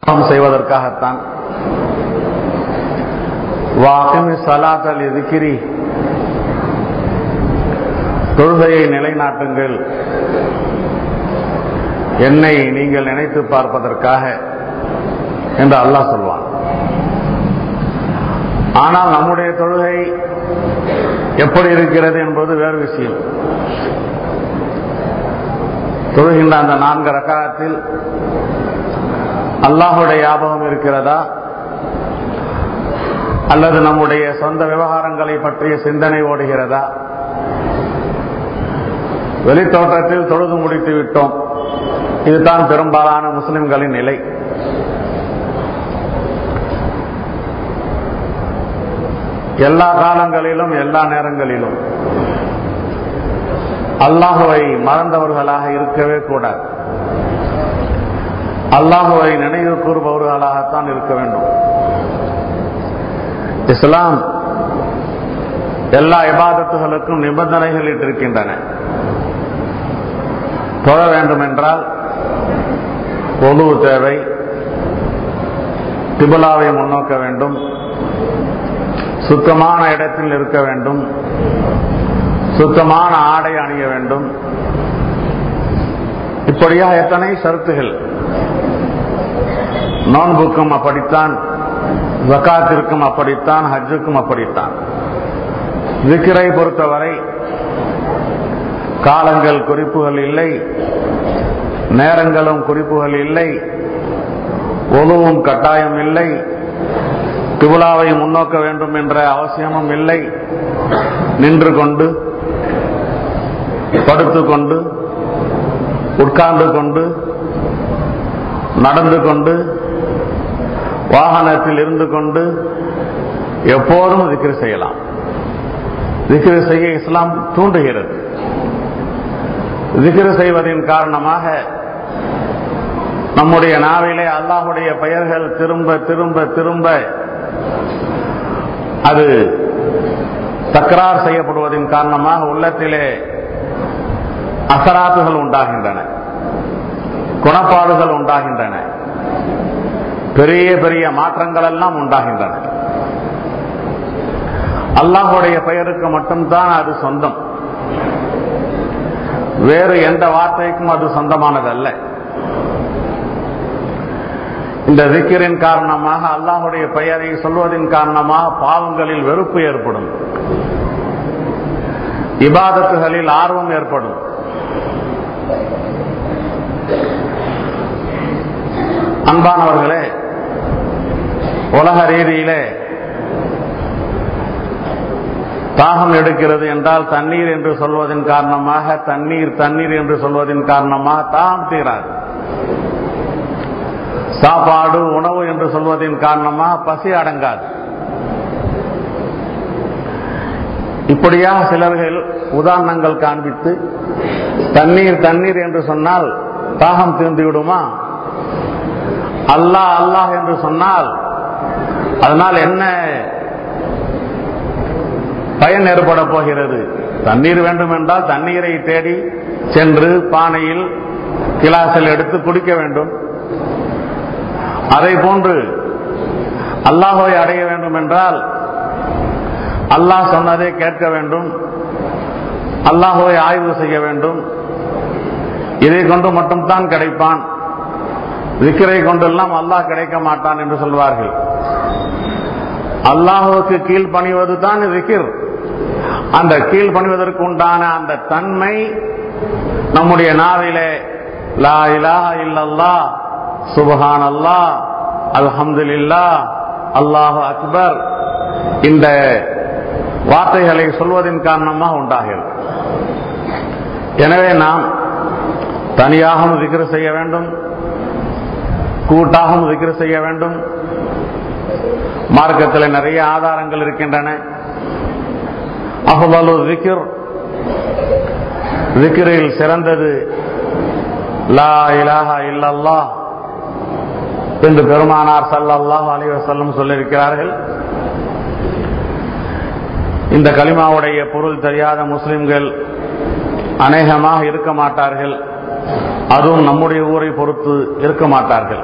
செய்வதற்காகத்தான் வாகிமி ஸலாத லிذிக்ரி, தொழுகையை நிலைநாட்டுங்கள், என்னை நீங்கள் நினைத்து பார்ப்பதற்காக என்று அல்லாஹ் சொல்வான். ஆனால் நம்முடைய தொழுகை எப்படி இருக்கிறது என்பது வேறு விஷயம். தொழுகின்ற அந்த 4 ரக்காத்தில் அல்லாஹுடைய ஞாபகம் இருக்கிறதா, அல்லது நம்முடைய சொந்த விவகாரங்களை பற்றிய சிந்தனை ஓடுகிறதா? வெளித்தோற்றத்தில் தொழுது முடித்து விட்டோம், இதுதான் பெரும்பாலான முஸ்லிம்களின் நிலை. எல்லா காலங்களிலும் எல்லா நேரங்களிலும் அல்லாஹுவை மறந்தவர்களாக இருக்கவே கூடாது. அல்லாஹுவை நினைவு கூறுபவர்களாகத்தான் இருக்க வேண்டும். இஸ்லாம் எல்லா இபாதத்துகளுக்கும் நிபந்தனைகள் இட்டிருக்கின்றன. தொழ வேண்டும் என்றால் ஒது தேவை, கிப்லாவை முன்னோக்க வேண்டும், சுத்தமான இடத்தில் இருக்க வேண்டும், சுத்தமான ஆடை அணிய வேண்டும். இப்படியா எத்தனை ஷரத்துகள். நோன்புக்கும் அப்படித்தான், ஜகாத்திற்கும் அப்படித்தான், ஹஜ்ஜுக்கும் அப்படித்தான். திக்ரை பொறுத்தவரை காலங்கள் குறிப்புகள் இல்லை, நேரங்களும் குறிப்புகள் இல்லை, ஒழுவும் கட்டாயம் இல்லை, கிப்லாவை முன்னோக்க வேண்டும் என்ற அவசியமும் இல்லை. நின்று கொண்டு, படுத்துக்கொண்டு, உட்கார்ந்து கொண்டு, நடந்து கொண்டு, வாகனத்தில் இருந்து கொண்டு எப்போதும் திக்ர் செய்யலாம். திக்ர் செய்ய இஸ்லாம் தூண்டுகிறது. திக்ர் செய்வதின் காரணமாக நம்முடைய நாவிலே அல்லாஹுடைய பெயர்கள் திரும்ப திரும்ப திரும்ப அது தக்ரார் செய்யப்படுவதின் காரணமாக உள்ளத்திலே அசராத்துகள் உண்டாகின்றன, குணப்பாடுகள் உண்டாகின்றன, பெரிய பெரிய மாற்றங்கள் எல்லாம் உண்டாகின்றன. அல்லாஹுடைய பெயருக்கு மட்டும்தான் அது சொந்தம், வேறு எந்த வார்த்தைக்கும் அது சொந்தமானதல்ல. இந்த திக்ரின் காரணமாக, அல்லாஹுடைய பெயரை சொல்வதின் காரணமாக பாவங்களில் வெறுப்பு ஏற்படும், இபாதத்துகளில் ஆர்வம் ஏற்படும். அன்பானவர்களே, உலக ரீதியிலே தாகம் எடுக்கிறது என்றால் தண்ணீர் என்று சொல்வதன் காரணமாக, தண்ணீர் தண்ணீர் என்று சொல்வதன் காரணமாக தாகம் தீராது. சாப்பாடு உணவு என்று சொல்வதன் காரணமாக பசி அடங்காது. இப்படியாக சிலர்கள் உதாரணங்கள் காண்பித்து, தண்ணீர் தண்ணீர் என்று சொன்னால் தாகம் தீர்ந்து விடுமா, அல்லாஹ் அல்லாஹ் என்று சொன்னால் அதனால் என்ன பயன் ஏற்பட போகிறது? தண்ணீர் வேண்டும் என்றால் தண்ணீரை தேடி சென்று பானையில் கிளாஸில் எடுத்து குடிக்க வேண்டும். அதை போன்று அல்லாஹ்வை அடைய வேண்டும் என்றால் அல்லாஹ் சொன்னதை கேட்க வேண்டும், அல்லாஹ்வை ஆய்வு செய்ய வேண்டும். இதை கொண்டு மட்டும்தான் கிடைப்பான், திக்ரை கொண்டெல்லாம் அல்லாஹ் கிடைக்க மாட்டான் என்று சொல்வார்கள். அல்லாஹுவுக்கு கீழ்பணிவது தான் திக்ர். அந்த கீழ்பணிவதற்கு உண்டான அந்த தன்மை நம்முடைய நாவிலே லா இலாஹா இல்லல்லாஹ், சுப்ஹானல்லாஹ், அல்ஹம்துலில்லாஹ், அல்லாஹு அக்பர் இந்த வார்த்தைகளை சொல்வதன் காரணமாக உண்டாகிறது. எனவே நாம் தனியாகவும் திக்ர் செய்ய வேண்டும், கூட்டாகவும் திக்ர் செய்ய வேண்டும். மார்க்கத்தில் நிறைய ஆதாரங்கள் இருக்கின்றன. அஃதலு திக்ர், திக்ரில் சிறந்தது லா இலாஹா இல்லல்லாஹ் என்று பெருமானார் ஸல்லல்லாஹு அலைஹி வஸல்லம் சொல்லியிருக்கிறார்கள். இந்த கலிமாவுடைய பொருள் தெரியாத முஸ்லிம்கள் அநேகமாக இருக்க மாட்டார்கள். அதுவும் நம்முடைய ஊரை பொறுத்து இருக்க மாட்டார்கள்.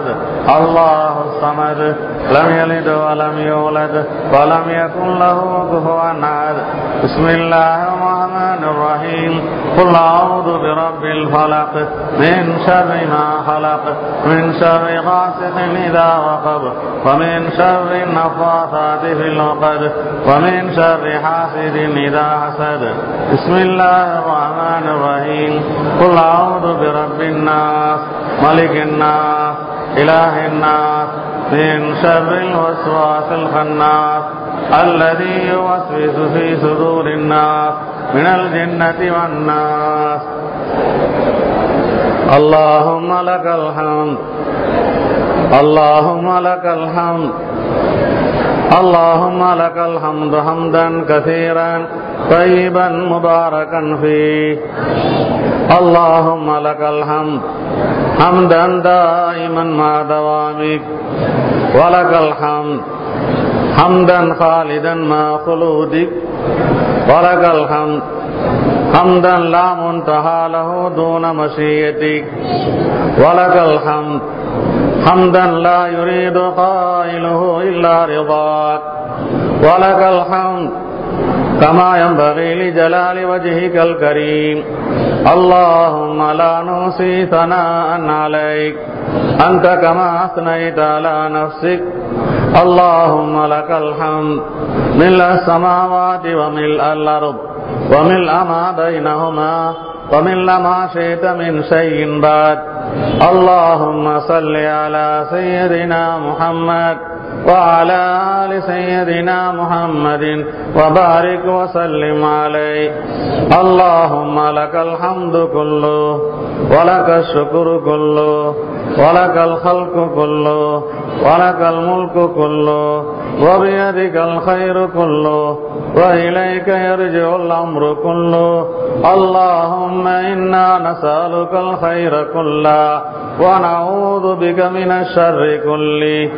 أحد الله الصمد لم يلد ولم يولد ولم يكن له كفوا أحد بسم الله الرحمن الرحيم قل أعوذ برب الفلق من شر ما خلق من شر غاسق إذا وقب ومن شر النفاثات في العقد ومن شر حاسد إذا حسد بسم الله الرحمن الرحيم قل أعوذ برب الناس ملك الناس إله الناس من شر الوسواس الخناس الذي يوسوس في صدور الناس من الجنة والناس اللهم لك الحمد اللهم لك الحمد اللهم لك الحمد حمدا كثيرا طيبا مباركا فيه اللهم لك الحمد حمدا دائما مع دوامك ولك الحمد حمدا خالدا مع خلودك ولك الحمد حمدا لا منتهى له دون مشيئتك ولك الحمد حمدا لا يريد قائله إلا رضاك ولك الحمد كما ينبغي لجلال وجهك الكريم اللهم لا نحصي ثناء عليك أنت كما أثنيت على نفسك اللهم لك الحمد ملء السماوات وملء الأرض وملء ما بينهما وملء ما شئت من شيء بعد اللهم صل على سيدنا محمد وعلى آل سيدنا محمد وبارك وسلم عليه اللهم لك الحمد كله ولك الشكر كله ولك الخلق كله ولك الملك كله وبيدك الخير كله وإليك يرجع الأمر كله اللهم إنا نسألك الخير كله ونعوذ بك من الشر كله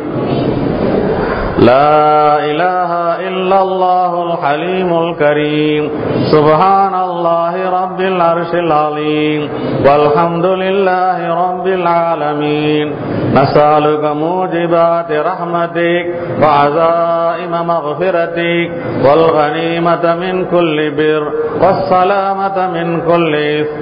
لا إله إلا الله الحليم الكريم سبحان الله رب العرش العظيم والحمد لله رب العالمين نسألك موجبات رحمتك وعزائم مغفرتك والغنيمة من كل بر والسلامة من كل إثم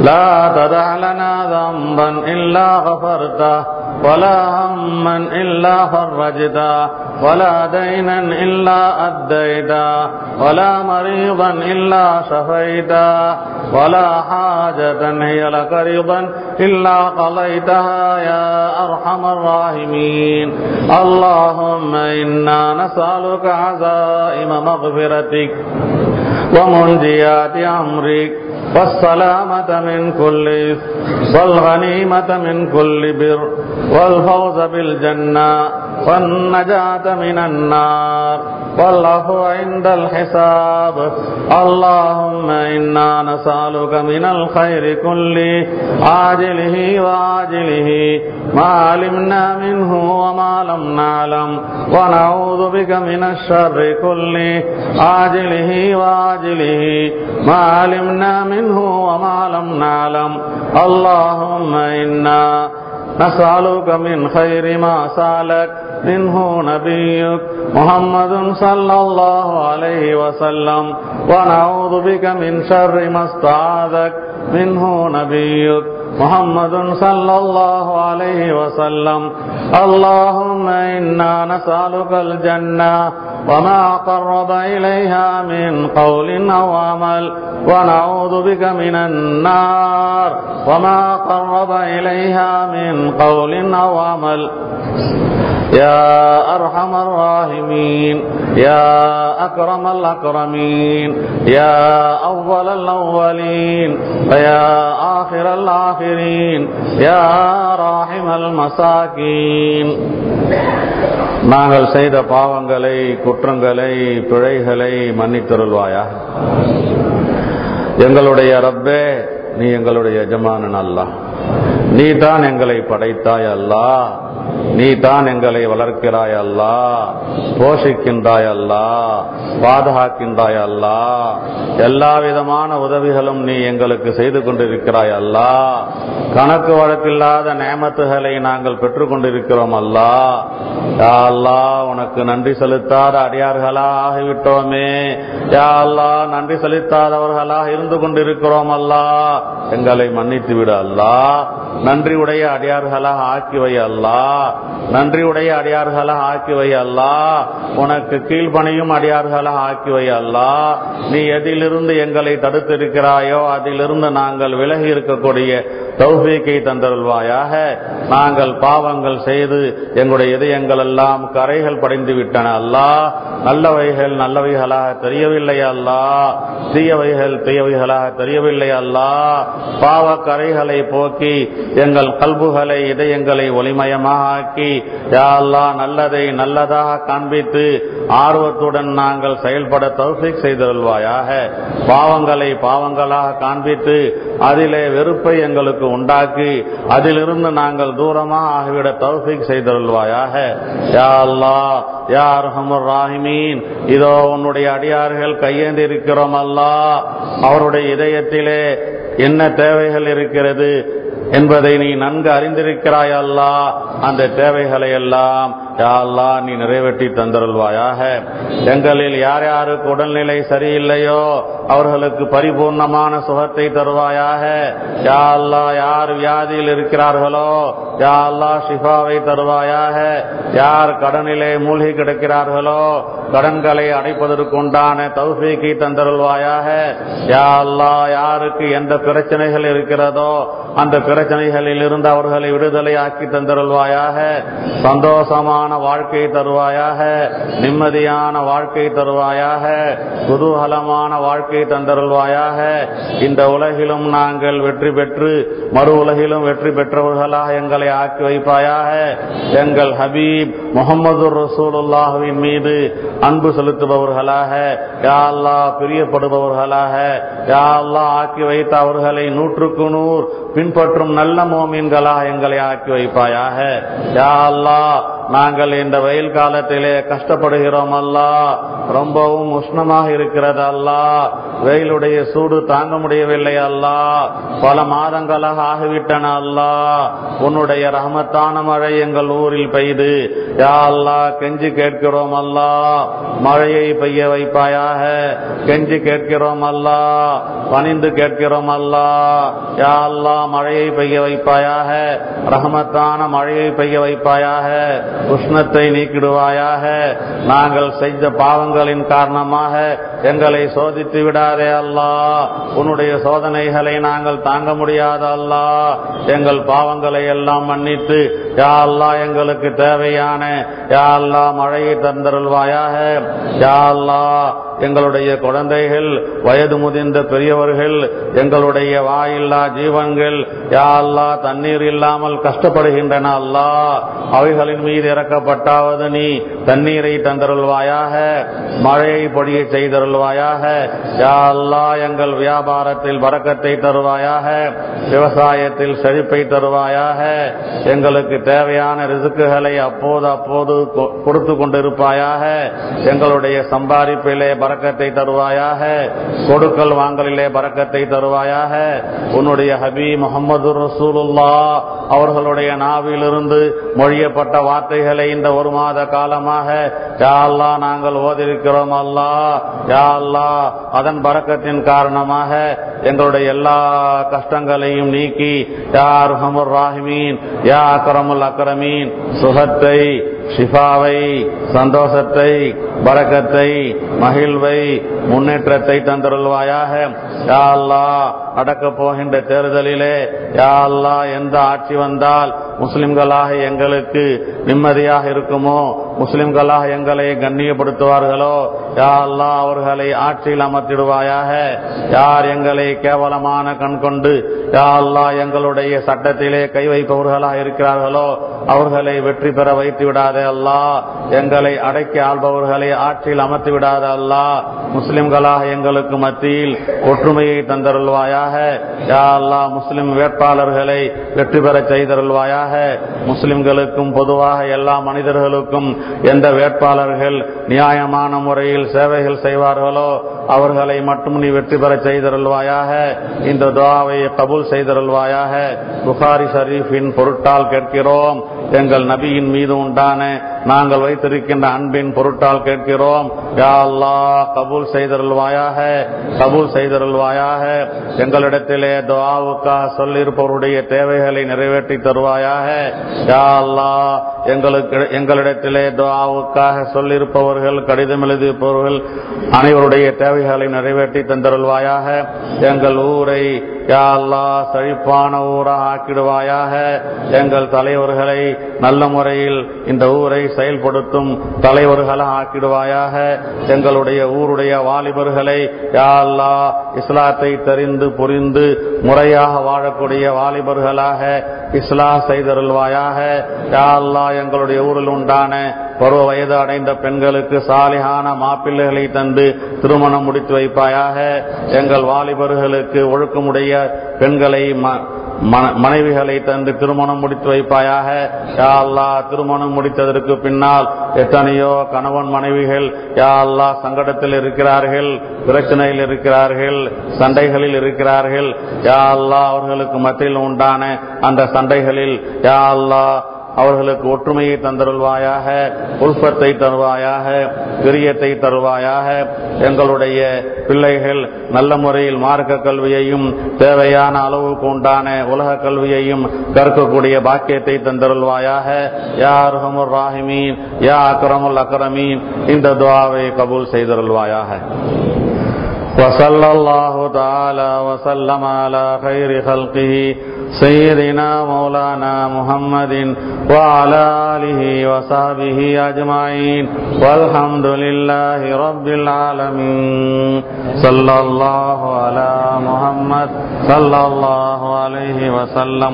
لا تدع لنا ذنبا إلا غفرته ولا هما إلا فرجته ولا دينا إلا أديته ولا مريضا إلا شفيته ولا حاجة هي لك رضا إلا قضيتها يا أرحم الراحمين اللهم إنا نسألك عزائم مغفرتك ومنجيات أمرك والسلامة من كل إثم والغنيمة من كل بر والفوز بالجنة والنجاة من النار والعفو عند الحساب اللهم إنا نسألك من الخير كله عاجله وآجله ما علمنا منه وما لم نعلم ونعوذ بك من الشر كله عاجله وآجله ما علمنا منه وما لم نعلم اللهم إنا نسألك من خير ما سألك منه نبيك محمد صلى الله عليه وسلم ونعوذ بك من شر ما استعاذك منه نبيك محمد صلى الله عليه وسلم اللهم إنا نسألك الجنة وما قرب إليها من قول أو عمل ونعوذ بك من النار وما قرب إليها من قول أو عمل يا أرحم الراحمين يا أكرم الأكرمين يا أول الأولين ويا آخر الآخرين يا راحم المساكين நாங்கள் செய்த பாவங்களை குற்றங்களை பிழைகளை மன்னித்தருள்வாயா. எங்களுடைய ரப்பே, நீ எங்களுடைய எஜமானன் அல்லாஹ், நீ தான் எங்களை படைத்தாய் அல்லாஹ். நீ தான் எங்களை வளர்க்கிறாய் அல்லா, போஷிக்கின்றாய் அல்லா, பாதுகாக்கின்றாய் அல்லா, எல்லா விதமான உதவிகளும் நீ எங்களுக்கு செய்து கொண்டிருக்கிறாய் அல்லா, கணக்கு வழக்கில்லாத நேமத்துகளை நாங்கள் பெற்றுக் கொண்டிருக்கிறோம் அல்லா. யா அல்லாஹ், உனக்கு நன்றி செலுத்தாத அடியார்களாக ஆகிவிட்டோமே. யா அல்லாஹ், நன்றி செலுத்தாதவர்களாக இருந்து கொண்டிருக்கிறோம் அல்லா, எங்களை மன்னித்து விடு அல்லா. நன்றி உடைய அடியார்களாக ஆக்கி வை அல்லா, நன்றி உடைய அடியார்களாக ஆக்கி வை அல்லா, உனக்கு கீழ்பணியும் அடியார்களாக ஆக்கி வை அல்லா. நீ எதிலிருந்து எங்களை தடுத்திருக்கிறாயோ அதிலிருந்து நாங்கள் விலகி இருக்கக்கூடிய தௌஃபீக்கை தந்தருள்வாயாக. நாங்கள் பாவங்கள் செய்து எங்களுடைய இதயங்கள் எல்லாம் கரைகள் படைந்து விட்டன அல்லா. நல்லவைகள் நல்லவைகளாக தெரியவில்லை அல்லா, தீயவைகள் தீயவைகளாக தெரியவில்லை அல்லா. பாவ கரைகளை போக்கி எங்கள் கல்புகளை இதயங்களை ஒளிமயமாக ஆக்கி யா அல்லாஹ் நல்லதை நல்லதாக காண்பித்து ஆர்வத்துடன் நாங்கள் செயல்பட தௌஃபீக் செய்தருள்வாயாக. பாவங்களை பாவங்களாக காண்பித்து அதிலே வெறுப்பை எங்களுக்கு உண்டாக்கி அதிலிருந்து நாங்கள் தூரமாக ஆகிவிட தௌஃபீக் செய்தருள்வாயாக. யா அல்லாஹ், யா அர்ஹமுர் ராஹிமீன், இதோ உன்னுடைய அடியார்கள் கையேந்தி இருக்கிறோம் அல்லா. அவருடைய இதயத்திலே என்ன தேவைகள் இருக்கிறது என்பதை நீ நன்கு அறிந்திருக்கிறாய் அல்லா. அந்த தேவைகளை எல்லாம் யா அல்லாஹ் நீ நிறைவேற்றி தந்தருள்வாயாக. எங்களில் யார் யாருக்கு உடல்நிலை சரியில்லையோ அவர்களுக்கு பரிபூர்ணமான சுகத்தை தருவாயாக. யா அல்லாஹ், யார் வியாதியில் இருக்கிறார்களோ யா அல்லாஹ் ஷிஃபாவை தருவாயாக. யார் கடனிலே மூழ்கி கிடக்கிறார்களோ கடன்களை அடைப்பதற்குண்டான தௌஃபீக்கை தந்தருள்வாயாக. யா அல்லாஹ், யாருக்கு எந்த பிரச்சனைகள் இருக்கிறதோ அந்த பிரச்சனைகளில் இருந்து அவர்களை விடுதலை ஆக்கி தந்தருள்வாயாக. சந்தோஷமான வாழ்க்கை தருவாயாக, நிம்மதியான வாழ்க்கை தருவாயாக, குதூகலமான வாழ்க்கை தந்தருள்வாயாக. இந்த உலகிலும் நாங்கள் வெற்றி பெற்று மறு உலகிலும் வெற்றி பெற்றவர்களாக எங்களை ஆக்கி வைப்பாயாக. எங்கள் ஹபீப் முஹம்மது ரசூலுல்லாஹ்வின் மீது அன்பு செலுத்துபவர்களாக யா அல்லாஹ் பிரியப்படுபவர்களாக யா அல்லாஹ் ஆக்கி வைத்த அவர்களை 100க்கு 100 பின்பற்றும் நல்ல மோமீன்களாக எங்களை ஆக்கி வைப்பாயாக. யா அல்லாஹ், நாங்கள் இந்த வெயில் காலத்திலே கஷ்டப்படுகிறோம் அல்லா. ரொம்பவும் உஷ்ணமாக இருக்கிறது அல்லா. வெயிலுடைய சூடு தாங்க முடியவில்லை அல்லா. பல மாதங்களாக ஆகிவிட்டன அல்லா. உன்னுடைய ரஹமத்தான மழை எங்கள் ஊரில் பெய்து யா அல்லாஹ் கெஞ்சி கேட்கிறோம் அல்லா, மழையை பெய்ய வைப்பாயாக. கெஞ்சி கேட்கிறோம் அல்லா, பணிந்து கேட்கிறோம் அல்லா. யா அல்லாஹ், மழையை பெய்ய வைப்பாயாக, ரஹமத்தான மழையை பெய்ய வைப்பாயாக, உஷ்ணத்தை நீக்கிடுவாயாக. நாங்கள் செய்த பாவங்களின் காரணமாக எங்களை சோதித்து விடாதே அல்லா. உன்னுடைய சோதனைகளை நாங்கள் தாங்க முடியாத அல்லா. எங்கள் பாவங்களை எல்லாம் மன்னித்து யா அல்லாஹ் எங்களுக்கு தேவையான யா அல்லாஹ் மழையை தந்தருள்வாயாக. யா அல்லாஹ், எங்களுடைய குழந்தைகள், வயது முதிர்ந்த பெரியவர்கள், எங்களுடைய வாயில்லா ஜீவன்கள் யா அல்லாஹ் தண்ணீர் இல்லாமல் கஷ்டப்படுகின்றன அல்லா. அவைகளின் மீது இறக்கப்பட்டாவது நீ தண்ணீரை தந்தருள்வாயாக, மழையை பொழிய செய்தருள்வாயாக. யா அல்லாஹ், எங்கள் வியாபாரத்தில் பரக்கத்தை தருவாயாக, விவசாயத்தில் செழிப்பை தருவாயாக. எங்களுக்கு தேவையான ரிசுக்குகளை அப்போது அப்போது கொடுத்து கொண்டிருப்பாயாக. எங்களுடைய சம்பாதிப்பிலே பரக்கத்தை தருவாயாக, கொடுக்கல் வாங்கலிலே பரக்கத்தை தருவாயாக. உன்னுடைய ஹபீப் முஹம்மது ரசூலுல்லாஹ் அவர்களுடைய நாவிலிருந்து மொழியப்பட்ட வார்த்தைகளை இந்த ஒரு மாத காலமாக யா அல்லாஹ் நாங்கள் ஓதிருக்கிறோம் அல்லா. யா அல்லாஹ், அதன் பரக்கத்தின் காரணமாக எங்களுடைய எல்லா கஷ்டங்களையும் நீக்கி யா அர்ஹமுர் ராஹிமீன், யா அக்ரமுல் அக்ரமீன், சுகத்தை, ஷிஃபாவை, சந்தோஷத்தை, பரக்கத்தை, மகிழ்வை, முன்னேற்றத்தை தந்தருள்வாயாக. யா அல்லாஹ், நடக்கப் போகின்ற தேர்தலிலே யா அல்லாஹ் எந்த ஆட்சி வந்தால் முஸ்லிம்களாக எங்களுக்கு நிம்மதியாக இருக்குமோ, முஸ்லிம்களாக எங்களை கண்ணியப்படுத்துவார்களோ யா அல்லாஹ் அவர்களை ஆட்சியில் அமர்த்திடுவாயாக. யார் எங்களை கேவலமான கண் கொண்டு யா அல்லாஹ் எங்களுடைய சட்டத்திலே கை வைப்பவர்களாக இருக்கிறார்களோ அவர்களை வெற்றி பெற வைத்து விடாதே அல்லாஹ். எங்களை அடக்கி ஆள்பவர்களை ஆட்சியில் அமர்த்தி விடாத அல்லாஹ். முஸ்லிம்களாக எங்களுக்கு மத்தியில் ஒற்றுமையை தந்தருள்வாயாக. தந்தருள்வாயாக. யா அல்லாஹ் முஸ்லிம் வேட்பாளர்களை வெற்றி பெற செய்தருள்வாயாக. முஸ்லிம்களுக்கும் பொதுவாக எல்லா மனிதர்களுக்கும் எந்த வேட்பாளர்கள் நியாயமான முறையில் சேவைகள் செய்வார்களோ அவர்களை மட்டும் நீ வெற்றி பெற செய்தருள்வாயாக. இந்த துஆவை கபூல் செய்தருள்வாயாக. புகாரி ஷரீஃபின் பொருட்டால் கேட்கிறோம். எங்கள் நபியின் மீது உண்டான நாங்கள் வைத்திருக்கின்ற அன்பின் பொருட்டால் கேட்கிறோம். யா அல்லாஹ் கபூல் செய்தருள்வாயாக, கபூல் செய்தருள்வாயாக. எங்களிடத்திலே துஆவுக்காக சொல்லிருப்பவருடைய தேவைகளை நிறைவேற்றி தருவாயாக. யா அல்லாஹ் எங்களிடத்திலே துஆவுக்காக சொல்லிருப்பவர்கள், கடிதம் எழுதியிருப்பவர்கள் அனைவருடைய தேவைகளை நிறைவேற்றி தந்தருள்வாயாக. எங்கள் ஊரை யா அல்லாஹ் செழிப்பான ஊராக ஆக்கிடுவாயாக. எங்கள் தலைவர்களை நல்ல முறையில் இந்த ஊரை செயல்படுத்தும் தலைவர்களாக ஆக்கிடுவாயாக. எங்களுடைய ஊருடைய வாலிபர்களை யா அல்லாஹ் இஸ்லாத்தை தெரிந்து புரிந்து முறையாக வாழக்கூடிய வாலிபர்களாக இஸ்லாம் செய்தருள்வாயாக. யா அல்லாஹ் எங்களுடைய ஊரில் உண்டான பருவ வயது அடைந்த பெண்களுக்கு சாலிஹான மாப்பிள்ளைகளை தந்து திருமணம் முடித்து வைப்பாயாக. எங்கள் வாலிபர்களுக்கு ஒழுக்கமுடைய பெண்களை மனைவிகளை தந்து திருமணம் முடித்து வைப்பாயாக. யா அல்லாஹ் திருமணம் முடித்ததற்கு பின்னால் எத்தனையோ கணவன் மனைவிகள் யா அல்லாஹ் சங்கடத்தில் இருக்கிறார்கள், பிரச்சனையில் இருக்கிறார்கள், சண்டைகளில் இருக்கிறார்கள். யா அல்லாஹ் அவர்களுக்கு மத்தியில் உண்டான அந்த சண்டைகளில் யா அல்லாஹ் அவர்களுக்கு ஒற்றுமையை தந்தருள்வாயாக, உல்ஃபத்தை தருவாயாக, பிரியத்தை தருவாயாக. எங்களுடைய பிள்ளைகள் நல்ல முறையில் மார்க்க கல்வியையும் தேவையான அளவுக்கு உண்டான உலக கல்வியையும் கற்கக்கூடிய பாக்கியத்தை தந்தருள்வாயாக. யா அர்ஹமுர் ராஹிமீன், யா அக்ரமுல் அக்ரமீன். இந்த துஆவை கபூல் செய்தருள்வாயாக. வஸல்லல்லாஹு தஆலா வஸல்லம அலா கைரி ஹல்கிஹி سيدنا مولانا محمد وعلى آله وصحبه أجمعين والحمد لله رب العالمين. صلى الله على محمد صلى الله عليه وسلم.